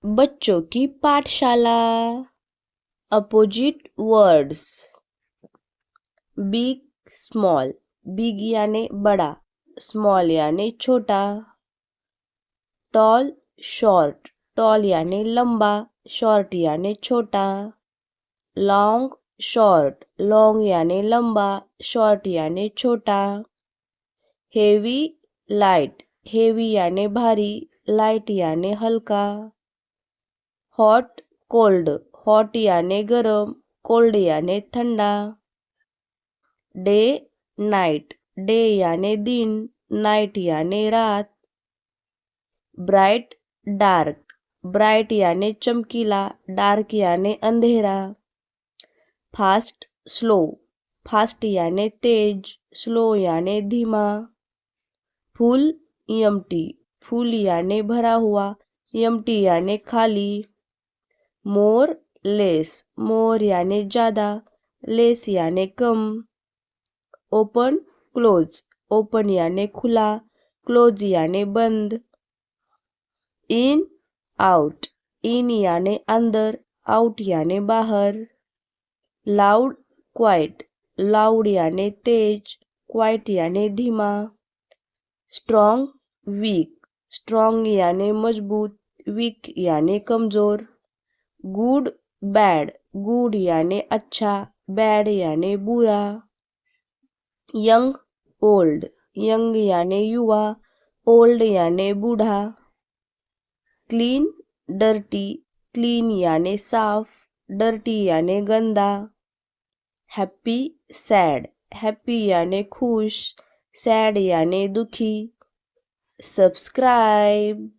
बच्चों की पाठशाला। Opposite words. Big small. Big यानी बड़ा, स्मॉल यानी छोटा। Tall short. टॉल यानी लंबा, शॉर्ट यानी छोटा। Long short. लॉन्ग यानी लंबा, शॉर्ट यानी छोटा। Heavy light. हेवी यानी भारी, लाइट यानी हल्का। Hot cold. हॉट यानी गरम, कोल्ड यानी ठंडा। Day Knight. डे यानी दिन, नाइट यानी रात। Bright dark. ब्राइट यानी चमकीला, डार्क यानी अंधेरा। Fast slow. फास्ट यानी तेज, स्लो यानी धीमा। फुल एम्प्टी। फुल यानी भरा हुआ, एम्प्टी यानी खाली। More less. मोर यानी ज़्यादा, लेस यानी कम। Open close. ओपन यानी खुला, क्लोज यानी बंद। In out. इन यानी अंदर, आउट यानी बाहर। Loud quite. लाउड यानी तेज, क्वाइट यानी धीमा। Strong weak. स्ट्रॉन्ग यानी मजबूत, वीक यानी कमज़ोर। Good bad. गुड यानी अच्छा, बैड यानी बुरा। Young old. यंग यानी युवा, ओल्ड यानी बूढ़ा। Clean dirty. क्लीन यानी साफ, डर्टी यानी गंदा। Happy sad. हैप्पी यानी खुश, सैड यानी दुखी। सब्सक्राइब।